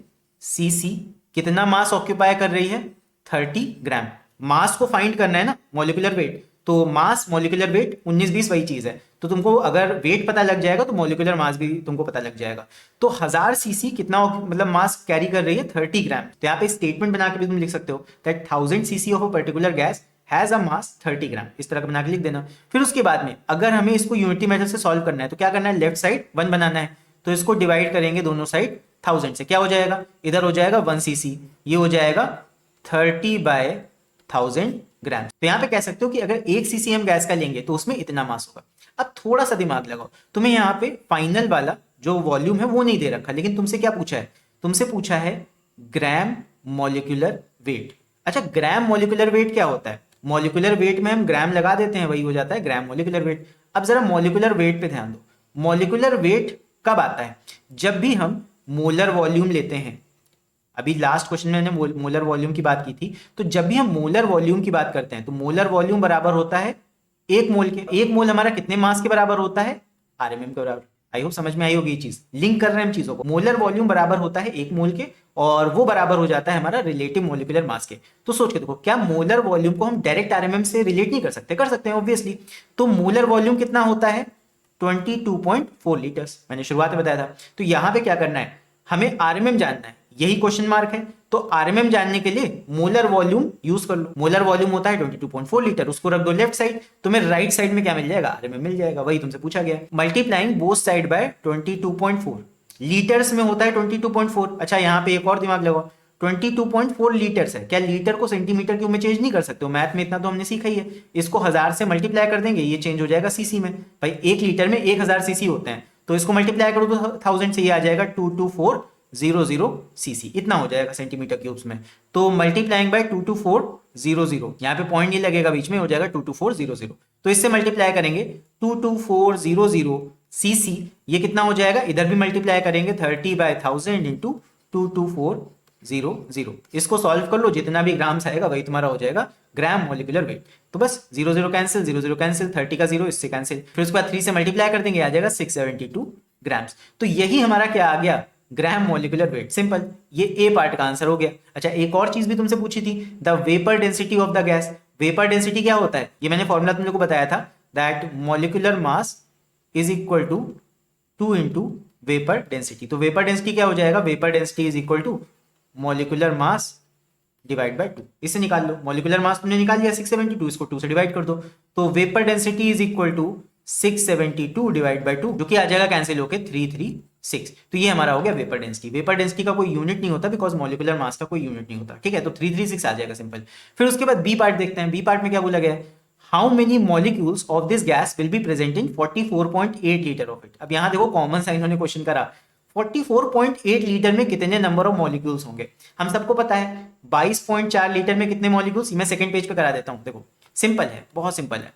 सीसी कितना मास ऑक्यूपाई कर रही है? 30 ग्राम। मास को फाइंड करना है ना, मॉलिक्यूलर वेट, तो मास मॉलिक्यूलर वेट 19-20 वही चीज है। तो तुमको अगर वेट पता लग जाएगा तो मॉलिक्यूलर मास भी तुमको पता लग जाएगा। तो 1000 सीसी कितना मतलब मास कैरी कर रही है? 30 ग्राम। तो यहाँ पे स्टेटमेंट बना के भी तुम लिख सकते हो that 1000 CC of a particular gas has a mass 30 gram, इस तरह का बना के लिख देना। फिर उसके बाद में अगर हमें इसको यूनिटी मेथड से सॉल्व करना है तो क्या करना है? लेफ्ट साइड 1 बनाना है, तो इसको डिवाइड करेंगे दोनों साइड 1000 से। क्या हो जाएगा? इधर हो जाएगा 1 सीसी, ये हो जाएगा 30/1000 ग्राम। तो यहां पे कह सकते हो कि अगर 1 सीसी हम गैस का लेंगे तो उसमें इतना मास होगा। अब थोड़ा सा दिमाग लगाओ, तुम्हें यहाँ पे फाइनल वाला जो वॉल्यूम है वो नहीं दे रखा, लेकिन तुमसे क्या पूछा है? तुमसे पूछा है ग्राम मॉलिक्यूलर वेट। अच्छा, ग्राम मॉलिक्यूलर वेट क्या होता है? मॉलिक्यूलर वेट में हम ग्राम लगा देते हैं, वही हो जाता है ग्राम मॉलिक्यूलर वेट। अब जरा मॉलिक्यूलर वेट पे ध्यान दो। मॉलिक्यूलर वेट कब आता है? जब भी हम मोलर वॉल्यूम लेते हैं। अभी लास्ट क्वेश्चन में मैंने मोलर वॉल्यूम की बात की थी, तो जब भी हम मोलर वॉल्यूम की बात करते हैं तो मोलर वॉल्यूम बराबर होता है 1 मोल के। 1 मोल हमारा कितने मास के बराबर होता है? आरएमएम के बराबर। आई होप समझ में आई होगी ये चीज, लिंक कर रहे हैं हम चीजों को। मोलर वॉल्यूम बराबर होता है 1 मोल के, और वो बराबर हो जाता है हमारा रिलेटिव मोलिकुलर मास के। तो सोच के देखो, क्या मोलर वॉल्यूम को हम डायरेक्ट आरएमएम से रिलेट नहीं कर सकते? कर सकते हैं ऑब्वियसली। तो मोलर वॉल्यूम कितना होता है? 22.4 लीटर्स, मैंने शुरुआत में बताया था। तो यहां पे क्या करना है? हमें आरएमएम जानना है, यही क्वेश्चन मार्क है। तो आरएमएम जानने के लिए मोलर वॉल्यूम यूज कर लो। मोलर वॉल्यूम होता है 22.4 लीटर, उसको रख दो लेफ्ट साइड, तुम्हें राइट साइड में क्या मिल जाएगा? आरएमएम मिल जाएगा, वही तुमसे पूछा गया। Multiplying both side by 22.4, litres में होता है 22.4। अच्छा, यहाँ पे एक और दिमाग लगाओ, 22.4 लीटर्स है, क्या लीटर को सेंटीमीटर क्यूब में चेंज नहीं कर सकते हो? मैथ में इतना तो हमने सीखा ही है। इसको 1000 से मल्टीप्लाई कर देंगे, ये चेंज हो जाएगा सीसी में। भाई 1 लीटर में 1000 सीसी होते हैं, तो इसको मल्टीप्लाई करो तो 1000 से ये आ जाएगा 22400 सीसी, इतना हो जाएगा सेंटीमीटर क्यूब्स में। तो मल्टीप्लाइंग बाय 22400, यहाँ पे पॉइंट नहीं लगेगा बीच में, हो जाएगा 22400। तो इससे मल्टीप्लाई करेंगे 22400 सीसी, ये कितना हो जाएगा? इधर भी मल्टीप्लाई करेंगे 30/1000 इंटू 22400। इसको सॉल्व कर लो, जितना भी ग्राम्स आएगा वही तुम्हारा हो जाएगा ग्राम मॉलिक्यूलर वेट। तो बस 0 कैंसिल, 0 कैंसिल, 30 का 0 इससे कैंसिल, फिर उसके बाद 3 से मल्टीप्लाई कर देंगे, आ जाएगा 672 ग्राम्स। तो यही हमारा क्या आ गया? ग्राम मॉलिक्यूलर वेट। सिंपल, ये ए पार्ट का आंसर हो गया। अच्छा, एक और चीज भी तुमसे पूछी थी, the vapour density of the gas. Vapour density क्या होता है? ये मैंने फॉर्मूला तुम लोग को बताया था, that molecular mass is equal to 2 into vapour density. तो वेपर डेंसिटी क्या हो जाएगा? Vapour density is equal to molecular mass divide by 2। इसे निकाल लो, मॉलिक्यूलर मास तुमने निकाल लिया 672, इसको 2 से डिवाइड कर दो, तो vapour density is equal to 672 divide by 2, जो कि आ जाएगा कैंसिल होके 336। तो ये हमारा हो गया वेपर डेंसिटी। वेपर डेंसिटी का कोई यूनिट नहीं होता, बिकॉज मॉलिक्यूलर मास का कोई यूनिट नहीं होता। ठीक है, तो 336 आ जाएगा सिंपल। फिर उसके बाद बी पार्ट देखते हैं। बी पार्ट में क्या बोला गया है? How many molecules of this gas will be present in 44.8 litre of it. अब यहां देखो, कॉमन साइन होने क्वेश्चन करा, 44.8 लीटर में कितने नंबर ऑफ मॉलिक्यूल्स होंगे? हम सबको पता है 22.4 लीटर में कितने मॉलिक्यूल्स, मैं सेकंड पेज पे करा देता हूं। देखो सिंपल है, बहुत सिंपल है।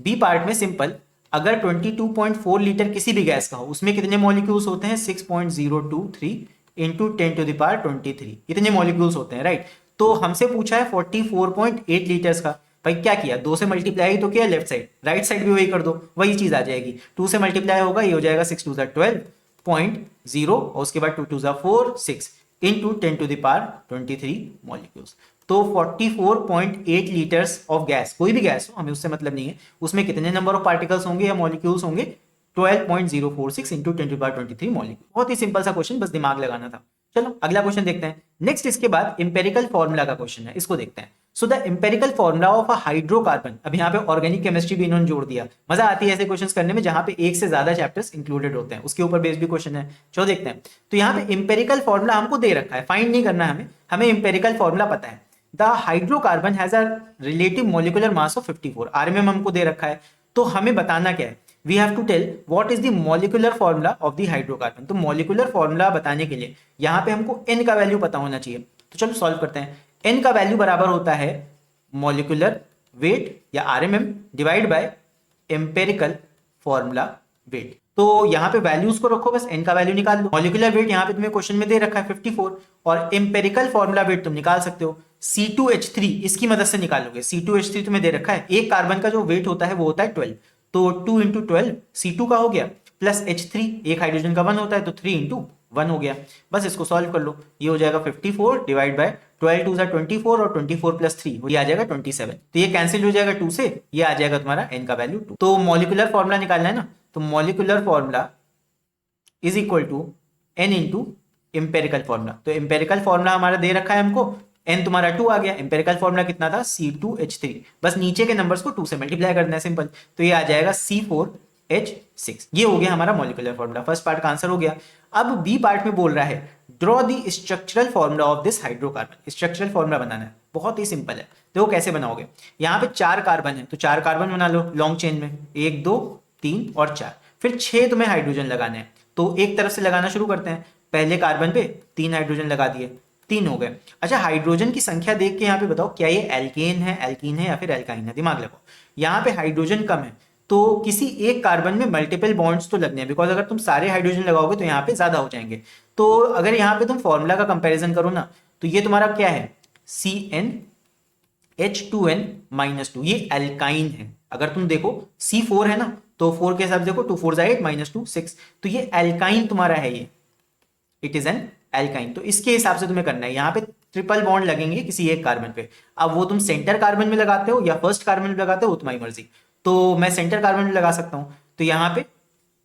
बी पार्ट में सिंपल, अगर 22.4 लीटर किसी भी गैस का हो, उसमें कितने मॉलिक्यूल्स होते हैं? 6.023 इंटू 10⁻23, इतने मॉलिक्यूल्स होते हैं, राइट। तो हमसे पूछा है 44.8 लीटर्स का। भाई क्या किया? 2 से मल्टीप्लाई तो किया लेफ्ट साइड, राइट साइड भी वही कर दो, वही चीज आ जाएगी। 2 से मल्टीप्लाई होगा, ये हो जाएगा 6 2 12.0, और उसके बाद 2 2 4 6 इंटू 10⁻23 मॉलिक्यूल्स। तो 44.8 लीटर्स ऑफ गैस, कोई भी गैस हो, हमें उससे मतलब नहीं है, उसमें कितने नंबर ऑफ पार्टिकल्स होंगे या मॉलिक्यूल्स होंगे? 12.046 इंटू 10⁻23 मॉलिक्यूल। बहुत ही सिंपल सा क्वेश्चन, बस दिमाग लगाना था। चलो अगला क्वेश्चन देखते हैं। नेक्स्ट इसके बाद इंपेरिकल फॉर्मूला का क्वेश्चन है, इसको देखते हैं। So the empirical formula of a hydrocarbon. अब यहाँ पे ऑर्गेनिक केमिस्ट्री भी इन्होंने जोड़ दिया। मजा आती है ऐसे क्वेश्चंस करने में जहां पे एक से ज्यादा चैप्टर्स इंक्लूडेड होते हैं, उसके ऊपर बेस्ड भी क्वेश्चन है। चलो देखते हैं। तो यहाँ पे इंपेरिकल फॉर्मूला हमको दे रखा है, फाइंड नहीं करना है हमें इंपेरिकल फॉर्मूला पता है। The hydrocarbon has a relative molecular mass of 54, RMM हमको दे रखा है। तो हमें बताना क्या है? We have to tell what is the molecular formula of the hydrocarbon. तो मॉलिक्यूलर फॉर्मूला बताने के लिए यहाँ पे हमको n का वैल्यू पता होना चाहिए। तो चलो सॉल्व करते हैं। n का वैल्यू बराबर होता है मॉलिक्यूलर वेट या RMM divide by empirical formula wait. तो यहाँ पे वैल्यूज को रखो, बस n का वैल्यू निकाल लो। मॉलिक्यूलर वेट यहाँ पे तुम्हें क्वेश्चन में दे रखा है 54, और एम्पेरिकल फॉर्मूला वेट तुम निकाल सकते हो C2H3, इसकी मदद से निकालोगे। C2H3 तुम्हें दे रखा है, एक कार्बन का जो वेट होता है वो होता है 12, तो 2 इंटू 12 C2 का हो गया, प्लस H3 एक हाइड्रोजन का 1 होता है, तो 3 इंटू 1 हो गया। बस इसको सॉल्व कर लो, ये हो जाएगा 54 डिवाइड बाय 12 टू 24 और 24 प्लस 3 ये आ जाएगा 27। तो ये कैंसिल हो जाएगा 2 से, ये आ जाएगा तुम्हारा n का वैल्यू 2। तो मॉलिक्यूलर फॉर्मूला निकालना है ना, तो molecular formula is equal to n into empirical formula. तो एम्पेरिकल फॉर्मूला हमारा दे रखा है हमको, n तुम्हारा 2 आ गया, एम्पेरिकल फॉर्मूला कितना था C2H3, बस नीचे के नंबर्स को 2 से मल्टीप्लाई करना है, सिंपल। तो ये आ जाएगा C4H6, ये हो गया हमारा मॉलिक्यूलर फॉर्मूला। फर्स्ट पार्ट का आंसर हो गया। अब बी पार्ट में बोल रहा है draw the structural formula of this hydrocarbon. Structural formula बनाना है, बहुत ही सिंपल है। देखो कैसे बनाओगे, यहाँ पे 4 कार्बन है तो 4 कार्बन बना लो लॉन्ग चेन में, 1 2 3 और 4, फिर 6 तुम्हें हाइड्रोजन लगाने हैं। तो एक तरफ से लगाना शुरू करते हैं, पहले कार्बन पे 3 हाइड्रोजन लगा दिए, 3 हो गए। अच्छा, हाइड्रोजन की संख्या देख के यहाँ पे बताओ क्या ये एल्केन है, एल्कीन है या फिर एल्काइन है, दिमाग लगाओ। यहाँ पे हाइड्रोजन कम है तो किसी एक कार्बन में मल्टीपल बॉन्ड्स तो लगने हैं, बिकॉज अगर तुम सारे हाइड्रोजन लगाओगे तो यहाँ पे ज्यादा हो जाएंगे। तो अगर यहाँ पे तुम फॉर्मूला का कंपैरिजन करो ना, तो ये तुम्हारा क्या है, CnH2n-2, ये एल्काइन है। अगर तुम देखो C4 है ना, तो 4 के साथ देखो 2 4 8 -2 6, तो ये एल्काइन तुम्हारा है, ये इट इज एन एल्काइन। तो इसके हिसाब से तुम्हें करना है, यहाँ पे ट्रिपल बॉन्ड लगेंगे किसी एक कार्बन पे। अब वो तुम सेंटर कार्बन में लगाते हो या फर्स्ट कार्बन में लगाते हो, तुम्हारी मर्जी। तो मैं सेंटर कार्बन में लगा सकता हूं, तो यहाँ पे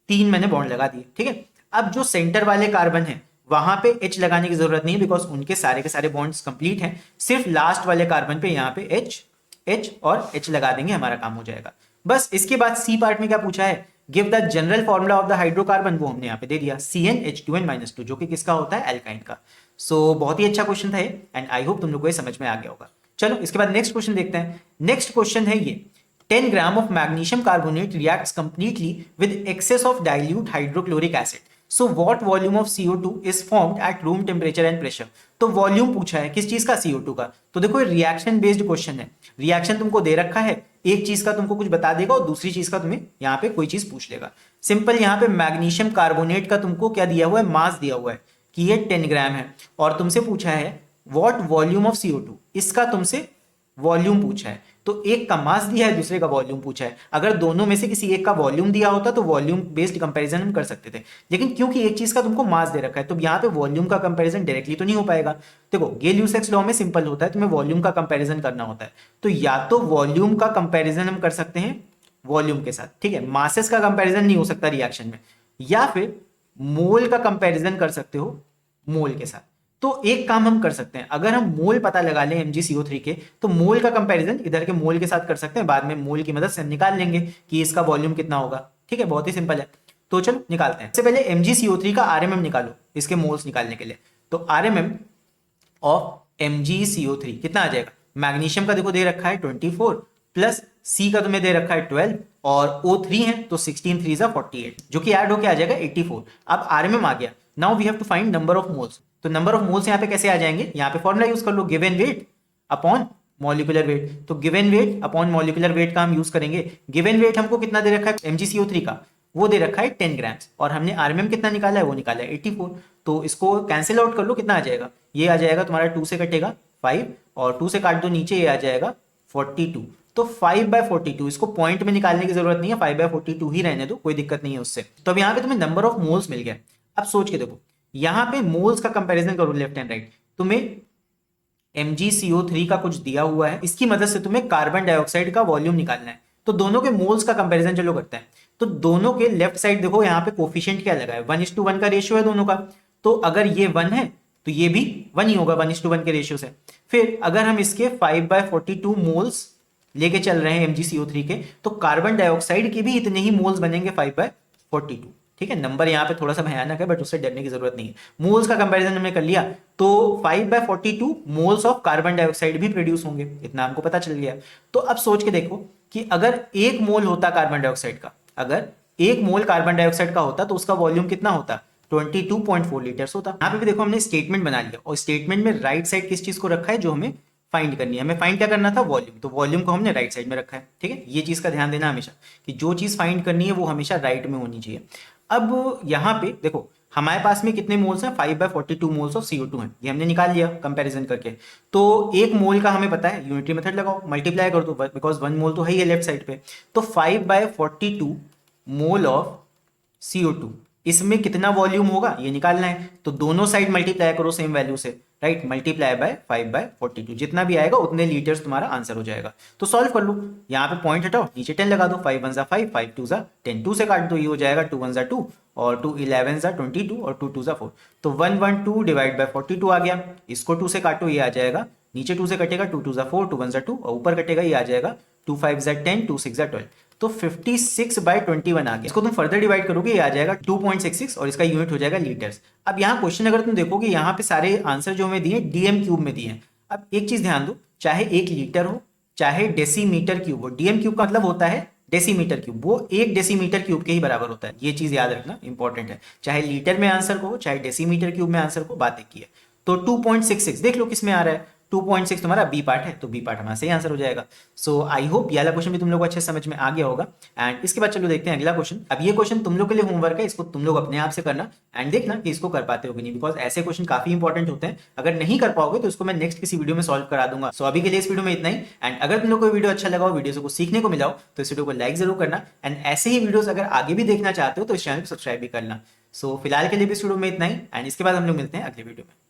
3 मैंने बॉन्ड लगा दिए, ठीक है। अब जो सेंटर वाले कार्बन है वहां पे H लगाने की जरूरत नहीं है, बिकॉज उनके सारे के सारे बॉन्ड्स कंप्लीट हैं। सिर्फ लास्ट वाले कार्बन पे यहाँ पे H और H लगा देंगे, हमारा काम हो जाएगा। बस इसके बाद सी पार्ट में क्या पूछा है, give the general formula of the hydrocarbon, वो हमने यहाँ पे दे दिया CnH2n-2, जो कि किसका होता है, एल्काइन का। सो बहुत ही अच्छा क्वेश्चन था ये, एंड आई होप तुम लोग को ये समझ में आ गया होगा। चलो इसके बाद नेक्स्ट क्वेश्चन देखते हैं। नेक्स्ट क्वेश्चन है ये, 10 gram of magnesium carbonate reacts completely with excess of dilute hydrochloric acid. So what volume of CO2 is formed at room temperature and pressure? तो वॉल्यूम पूछा है किस चीज का, CO2 का। तो देखो रिएक्शन बेस्ड क्वेश्चन है, रिएक्शन तुमको दे रखा है, एक चीज का तुमको कुछ बता देगा और दूसरी चीज का तुम्हें यहाँ पे कोई चीज पूछ लेगा। सिंपल यहाँ पे मैग्नीशियम कार्बोनेट का तुमको क्या दिया हुआ है, मास दिया हुआ है कि ये 10 ग्राम है, और तुमसे पूछा है व्हाट वॉल्यूम ऑफ CO2, इसका तुमसे वॉल्यूम पूछा है। तो एक का मास दिया है, दूसरे का वॉल्यूम पूछा है। अगर दोनों में से किसी एक का वॉल्यूम दिया होता तो वॉल्यूम बेस्ड कंपैरिजन हम कर सकते थे, लेकिन क्योंकि एक चीज का तुमको मास दे रखा है तो यहाँ पे वॉल्यूम का कंपैरिजन डायरेक्टली तो नहीं हो पाएगा। देखो गेल-यूसेक्स लॉ में सिंपल होता है, तुम्हें वॉल्यूम का कंपैरिजन करना होता है, तो या तो वॉल्यूम का कंपैरिजन हम कर सकते हैं वॉल्यूम के साथ, ठीक है, मासेस का कंपैरिजन नहीं हो सकता रिएक्शन में, या फिर मोल का कंपैरिजन कर सकते हो मोल के साथ। तो एक काम हम कर सकते हैं, अगर हम मोल पता लगा लें MgCO3 के, तो मोल का कंपैरिजन इधर के मोल के साथ कर सकते हैं, बाद में मोल की मदद से हम निकाल लेंगे कि इसका वॉल्यूम कितना होगा, ठीक है, बहुत ही सिंपल है। तो चलो निकालते हैं। सबसे पहले MgCO3 का RMM निकालो, इसके मोल्स निकालने के लिए। तो RMM ऑफ MgCO3 कितना आ जाएगा, मैग्नीशियम का देखो दे रखा है 24 प्लस C का तुम्हें दे रखा है 12 और O3 है तो 16 3 48, जो कि ऐड होके आ जाएगा 84। अब RMM आ गया, now we have to find number of moles. तो नंबर ऑफ मोल्स यहाँ पे कैसे आ जाएंगे, यहाँ पे फॉर्मूला यूज कर लो, given weight upon molecular weight. तो given weight upon molecular weight का हम यूज करेंगे। गिवन वेट हमको कितना दे रखा है MgCO3 का, वो दे रखा है 10 ग्राम्स, और हमने RMM कितना निकाला है, वो निकाला है 84। तो इसको कैंसिल आउट कर लो, कितना आ जाएगा, ये आ जाएगा तुम्हारा 2 से कटेगा 5 और 2 से काट दो नीचे, ये आ जाएगा 42। तो 5/42, इसको पॉइंट में निकालने की जरूरत नहीं है, 5/42 ही रहने दो, कोई दिक्कत नहीं है उससे। तो अब यहाँ पे तुम्हें नंबर ऑफ मोल्स मिल गया। अब सोच के देखो, यहाँ पे मोल्स का कंपैरिजन करो लेफ्ट एंड राइट, तुम्हें MgCO3 का कुछ दिया हुआ है, इसकी मदद से तुम्हें कार्बन डाइऑक्साइड का वॉल्यूम निकालना है। तो दोनों के मोल्स का कंपैरिजन चलो करते हैं। तो दोनों के लेफ्ट साइड देखो, यहाँ पे कोफिशिएंट क्या लगा है, 1:1 का रेशियो है दोनों का। तो अगर ये 1 है तो ये भी 1 ही होगा 1:1 के रेशियो से। फिर अगर हम इसके 5/42 मोल्स लेके चल रहे हैं MgCO3 के, तो कार्बन डाइऑक्साइड के भी इतने ही मोल्स बनेंगे 5/42, ठीक है। नंबर यहाँ पे थोड़ा सा भयानक है, बट उससे डरने की जरूरत नहीं है। मोल्स का कंपैरिजन हमने कर लिया, तो 5/42 मोल्स ऑफ कार्बन डाइऑक्साइड भी प्रोड्यूस होंगे, इतना हमको पता चल गया। तो अब सोच के देखो कि अगर 1 मोल होता कार्बन डाइऑक्साइड का, अगर 1 मोल कार्बन डाइऑक्साइड का होता तो उसका वॉल्यूम कितना होता, 22.4 लीटर्स होता। यहाँ पे भी देखो हमने स्टेटमेंट बना लिया, और स्टेटमेंट में राइट साइड किस चीज को रखा है, जो हमें फाइंड करनी है। हमें फाइंड क्या करना था, वॉल्यूम, तो वॉल्यूम को हमने राइट साइड में रखा है। ठीक है, ये चीज का ध्यान देना हमेशा कि जो चीज फाइंड करनी है वो हमेशा राइट में होनी चाहिए। अब यहाँ पे देखो हमारे पास में कितने मोल्स हैं, 5/42 मोल्स ऑफ CO2 हैं, ये हमने निकाल लिया कंपैरिजन करके। तो एक मोल का हमें पता है, यूनिटी मेथड लगाओ, मल्टीप्लाई कर दो, बिकॉज 1 मोल तो है ही है लेफ्ट साइड पे। तो 5/42 मोल ऑफ CO2, इसमें कितना वॉल्यूम होगा ये निकालना है। तो दोनों साइड मल्टीप्लाई करो सेम वैल्यू से, राइट, मल्टीप्लाई बाय 5/42, जितना भी आएगा उतने लीटर्स तुम्हारा आंसर हो जाएगा। तो सॉल्व कर लो, यहाँ पे पॉइंट हटाओ, नीचे 10 लगा दो, 5 1 ज़ा 5, 5 2 ज़ा 10, 2 से काट दो, ये हो जाएगा 2 1 ज़ा 2 और 2 11 ज़ा 22 और 2 2 ज़ा 4। तो 112 डिवाइड बाय 42 आ गया, इसको 2 से काटो, ये आ जाएगा, नीचे 2 से कटेगा 2 2 ज़ा 4, 2 1 ज़ा 2 और ऊपर कटेगा, ये आ जाएगा 2 5 ज़ा 10, 2 6 ज़ा 12। तो 56/21 आ गया। इसको तुम फर्दर डिवाइड करोगे, ये आ जाएगा 2.66 और इसका यूनिट हो जाएगा लीटर्स। अब यहाँ क्वेश्चन अगर तुम देखोगे, यहाँ पे सारे आंसर जो हमें दिए डीएम क्यूब में दिए हैं। अब एक चीज ध्यान दो, चाहे 1 लीटर हो चाहे डेसीमीटर क्यूब हो, डीएम क्यूब का मतलब होता है डेसीमीटर क्यूब, वो 1 डेसीमीटर क्यूब के ही बराबर होता है। ये चीज याद रखना इंपॉर्टेंट है, चाहे लीटर में आंसर को हो चाहे डेसीमीटर क्यूब में आंसर को, बात एक की है। तो 2.66 देख लो किस में आ रहा है, 2.6 तुम्हारा बी पार्ट है, तो बी पार्ट हमारा सही आंसर हो जाएगा। सो आई होप ये वाला क्वेश्चन भी तुम लोग को अच्छे समझ में आ गया होगा। एंड इसके बाद चलो देखते हैं अगला क्वेश्चन। अब ये क्वेश्चन तुम लोग के लिए होमवर्क है, इसको तुम लोग अपने आप से करना एंड देखना कि इसको कर पाते हो कि नहीं, बिकॉज ऐसे क्वेश्चन काफी इंपॉर्टेंट होते हैं। अगर नहीं कर पाओगे तो इसको मैं नेक्स्ट किसी वीडियो में सॉल्व करा दूंगा। सो अभी के लिए इस वीडियो में इतना ही। एंड अगर तुम लोग को वीडियो अच्छा लगा हो, वीडियो को सीखने को मिला हो, तो इस वीडियो को लाइक जरूर करना। एंड ऐसे ही वीडियोस अगर आगे भी देखना चाहते हो तो इस चैनल को सब्सक्राइब भी करना। सो फिलहाल के लिए भी इस वीडियो में इतना ही, एंड इसके बाद हम लोग मिलते हैं अगले वीडियो में।